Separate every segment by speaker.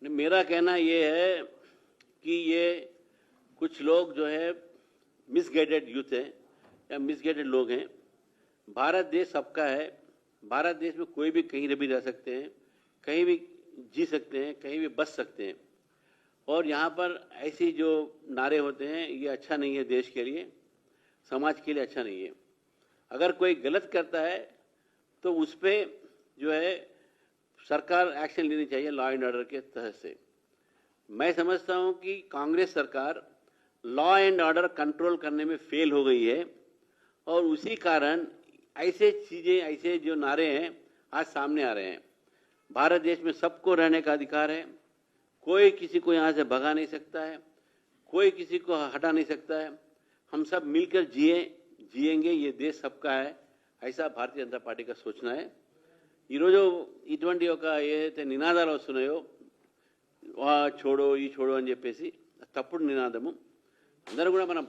Speaker 1: मेरा कहना ये है कि ये कुछ लोग जो है मिसगाइडेड यूथ हैं या मिसगाइडेड लोग हैं। भारत देश सबका है। भारत देश में कोई भी कहीं भी रह सकते हैं, कहीं भी जी सकते हैं, कहीं भी बच सकते हैं। और यहाँ पर ऐसी जो नारे होते हैं ये अच्छा नहीं है, देश के लिए, समाज के लिए अच्छा नहीं है। अगर कोई गलत करता है तो उस पर जो है सरकार एक्शन लेनी चाहिए लॉ एंड ऑर्डर के तहत से। मैं समझता हूं कि कांग्रेस सरकार लॉ एंड ऑर्डर कंट्रोल करने में फेल हो गई है और उसी कारण ऐसे चीजें, ऐसे जो नारे हैं आज सामने आ रहे हैं। भारत देश में सबको रहने का अधिकार है, कोई किसी को यहाँ से भगा नहीं सकता है, कोई किसी को हटा नहीं सकता है। हम सब मिलकर जिएंगे, ये देश सबका है, ऐसा भारतीय जनता पार्टी का सोचना है। ఈరోజు ఇటువంటి ఒక ఏదైతే నినాదాలు వస్తున్నాయో వా छोड़ो ఈ छोड़ो అని చెప్పేసి తప్పుడు నినాదము। అందరూ కూడా మన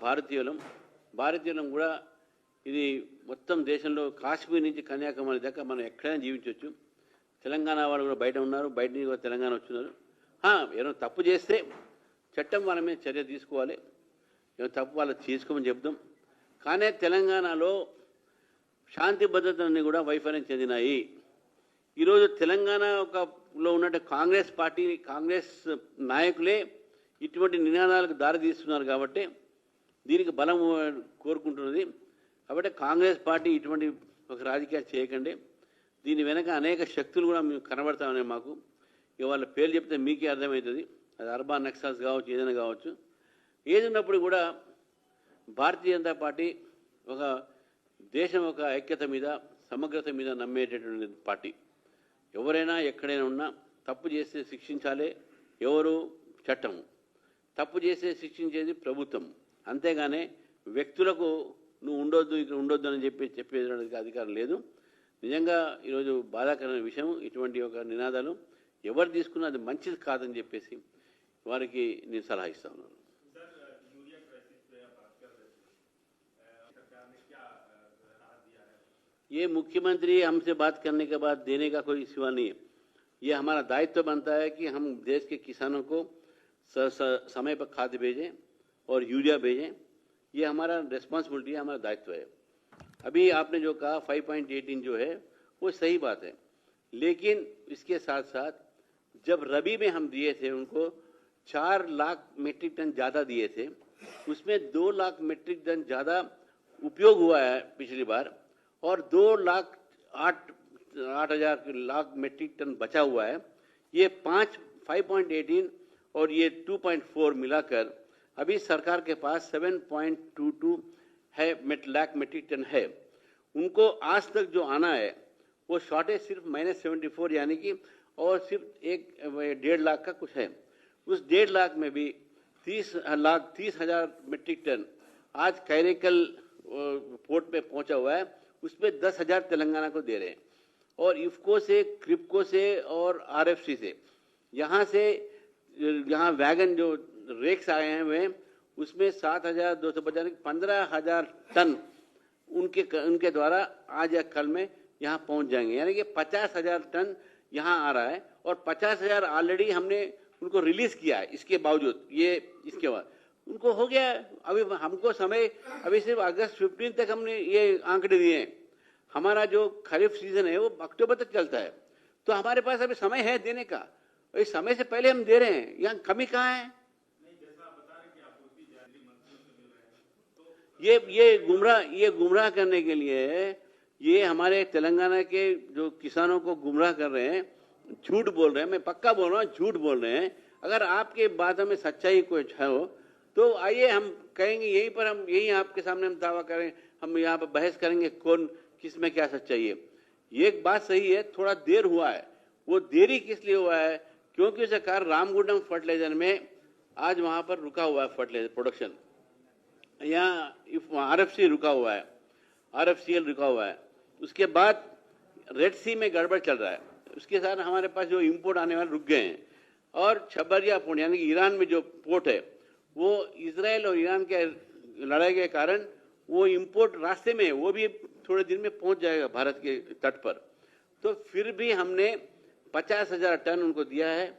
Speaker 1: భారతీయులం కూడా ఇది మొత్తం దేశంలో కాశ్మీర్ నుంచి కన్యాకుమారి దాకా మనం ఎక్కడైనా జీవించవచ్చు। తెలంగాణ వాళ్ళు కూడా బయట ఉన్నారు, బయట నుంచి కూడా తెలంగాణ వచ్చున్నారు। ఏమైనా తప్పు చేస్తే చట్టం వాళ్ళ మీద చర్య తీసుకోవాలి, ఏమైనా తప్పు వాళ్ళకి చేసుకోమని చెప్దాం। కానీ తెలంగాణలో శాంతి భద్రతలన్నీ కూడా వైఫల్యం చెందినాయి। ఈరోజు తెలంగాణలో ఉన్న కాంగ్రెస్ పార్టీ, కాంగ్రెస్ నాయకులే ఇటువంటి నినాదాలకు దారి తీస్తున్నారు కాబట్టి దీనికి బలం కోరుకుంటున్నది। కాబట్టి కాంగ్రెస్ పార్టీ ఇటువంటి ఒక రాజకీయాలు చేయకండి। దీని వెనక అనేక శక్తులు కూడా మేము కనబడతా ఉన్నాయి మాకు। ఇక వాళ్ళ పేర్లు చెప్తే మీకే అర్థమవుతుంది, అది అర్బన్ నక్సల్స్ కావచ్చు, ఏదైనా కావచ్చు। ఏది ఉన్నప్పుడు కూడా భారతీయ జనతా పార్టీ ఒక దేశం ఒక ఐక్యత మీద, సమగ్రత మీద నమ్మేటటువంటి పార్టీ। ఎవరైనా ఎక్కడైనా ఉన్నా తప్పు చేస్తే శిక్షించాలి ఎవరు? చట్టము। తప్పు చేస్తే శిక్షించేది ప్రభుత్వం। అంతేగానే వ్యక్తులకు నువ్వు ఉండొద్దు, ఇక్కడ ఉండొద్దు అని చెప్పేదానికి అధికారం లేదు। నిజంగా ఈరోజు బాధాకరమైన విషయం, ఇటువంటి ఒక నినాదాలు ఎవరు తీసుకున్నా అది మంచిది కాదని చెప్పేసి వారికి నేను సలహా ఇస్తా ఉన్నాను। ये मुख्यमंत्री हमसे बात करने के बाद देने का कोई सिवा नहीं है। ये हमारा दायित्व बनता है कि हम देश के किसानों को समय पर खाद भेजें और यूरिया भेजें। ये हमारा रिस्पॉन्सिबिलिटी है, हमारा दायित्व है। अभी आपने जो कहा 5.18 जो है वो सही बात है, लेकिन इसके साथ साथ जब रबी में हम दिए थे उनको 4 लाख मीट्रिक टन ज़्यादा दिए थे, उसमें 2 लाख मीट्रिक टन ज़्यादा उपयोग हुआ है पिछली बार और 2,08,000 मीट्रिक टन बचा हुआ है। ये 5.18 और ये 2.4 मिलाकर अभी सरकार के पास 7.22 है लाख मीट्रिक टन है। उनको आज तक जो आना है वो शॉर्टेज सिर्फ -74 यानी कि और सिर्फ 1.5 लाख का कुछ है। उस 1.5 लाख में भी 30,000 मीट्रिक टन आज कैरेकल पोर्ट पे पहुंचा हुआ है, उसमें 10,000 तेलंगाना को दे रहे हैं। और इफ्को से, क्रिप्को से और आरएफसी से यहाँ वैगन जो रेक्स आए हैं उसमें 7,250 15,000 टन उनके द्वारा आज या कल में यहाँ पहुंच जाएंगे। यानी कि 50,000 टन यहाँ आ रहा है और 50,000 ऑलरेडी हमने उनको रिलीज किया है। इसके बावजूद इसके बाद उनको हो गया। अभी हमको समय, अभी सिर्फ अगस्त 15 तक हमने ये आंकड़े दिए हैं। हमारा जो खरीफ सीजन है वो अक्टूबर तक चलता है, तो हमारे पास अभी समय है देने का। इस समय से पहले हम दे रहे हैं, यहाँ कमी कहाँ है? ये गुमराह करने के लिए ये हमारे तेलंगाना के जो किसानों को गुमराह कर रहे हैं, झूठ बोल रहे हैं। मैं पक्का बोल रहा हूँ, झूठ बोल रहे हैं। अगर आपके बातों में सच्चाई कुछ है हो तो आइए हम कहेंगे, यहीं आपके सामने हम दावा करें, हम यहाँ पर बहस करेंगे कौन किस में क्या सच्चाई है। ये एक बात सही है, थोड़ा देर हुआ है। वो देरी किस लिए हुआ है? क्योंकि उसका कारण रामगुंडम फर्टिलाइजर में आज वहाँ पर रुका हुआ है फर्टिलाइजर प्रोडक्शन। यहाँ आरएफसी रुका हुआ है, आरएफसीएल रुका हुआ है। उसके बाद रेड सी में गड़बड़ चल रहा है, उसके साथ हमारे पास जो इम्पोर्ट आने वाले रुक गए हैं। और छबरिया पोर्ट यानी कि ईरान में जो पोर्ट है वो इजराइल और ईरान के लड़ाई के कारण वो इम्पोर्ट रास्ते में है, वो भी थोड़े दिन में पहुंच जाएगा भारत के तट पर। तो फिर भी हमने 50,000 टन उनको दिया है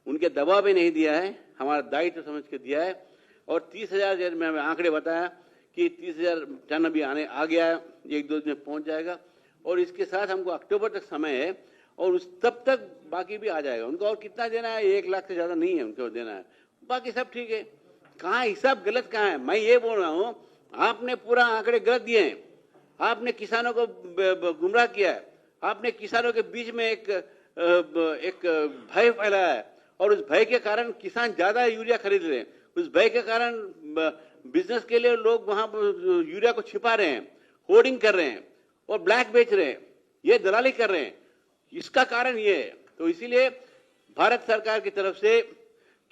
Speaker 1: उनके दबाव भी नहीं दिया है, हमारा दायित्व समझ के दिया है। और 30,000 जैसे मैं आंकड़े बताया कि 30,000 टन अभी आ गया है, 1-2 दिन में पहुंच जाएगा। और इसके साथ हमको अक्टूबर तक समय है और उस तब तक बाकी भी आ जाएगा। उनको और कितना देना है? 1 लाख से ज्यादा नहीं है उनको देना है, बाकी सब ठीक है। कहाँ हिसाब गलत कहाँ है? मैं ये बोल रहा हूँ, आपने पूरा आंकड़े गलत दिए हैं, आपने किसानों को गुमराह किया है, आपने किसानों के बीच में एक भय फैलाया है और उस भय के कारण किसान ज्यादा यूरिया खरीद रहे हैं। उस भय के कारण बिजनेस के लिए लोग वहां यूरिया को छिपा रहे हैं, होर्डिंग कर रहे हैं और ब्लैक बेच रहे हैं, ये दलाली कर रहे हैं। इसका कारण ये है। तो इसीलिए भारत सरकार की तरफ से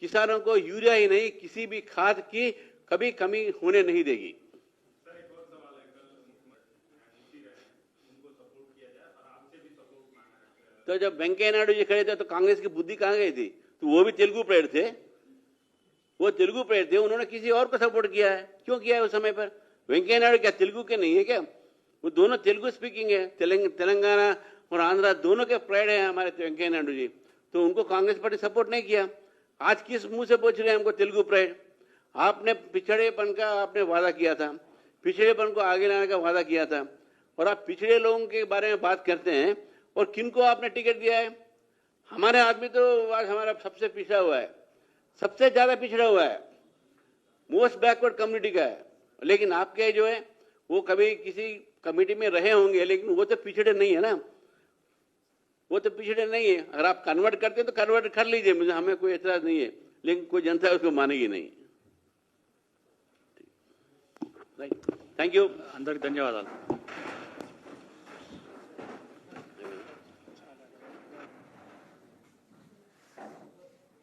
Speaker 1: किसानों को यूरिया ही नहीं, किसी भी खाद की कभी कमी होने नहीं देगी। तो जब वेंकैया नायडू जी खड़े थे तो कांग्रेस की बुद्धि कहां गई थी? तो वो भी तेलुगु प्लेयर थे, वो तेलुगु प्लेयर थे, उन्होंने किसी और को सपोर्ट किया है। क्यों किया है उस समय पर? वेंकैया नायडू क्या तेलुगु के नहीं है क्या? वो दोनों तेलुगु स्पीकिंग है, तेलंगाना और आंध्रा दोनों के प्राइड है हमारे वेंकैया नायडू जी। तो उनको कांग्रेस पार्टी सपोर्ट नहीं किया। आज किस मुंह से पूछ रहे हैं हमको तेलुगु प्राइड? आपने पिछड़ेपन का आपने वादा किया था, पिछड़ेपन को आगे लाने का वादा किया था, और आप पिछड़े लोगों के बारे में बात करते हैं। और किनको आपने टिकट दिया है? हमारे आदमी तो आज हमारा सबसे पिछड़ा हुआ है, सबसे ज्यादा पिछड़ा हुआ है, मोस्ट बैकवर्ड कम्युनिटी का है। लेकिन आपके जो है वो कभी किसी कमेटी में रहे होंगे, लेकिन वो तो पिछड़े नहीं है ना, वो तो पिछड़े नहीं है। अगर आप कन्वर्ट करते तो कन्वर्ट कर लीजिए, मुझे हमें कोई एतराज नहीं है, लेकिन कोई जनता उसको मानेगी नहीं। Thank you.
Speaker 2: అందరికి ధన్యవాదాలు।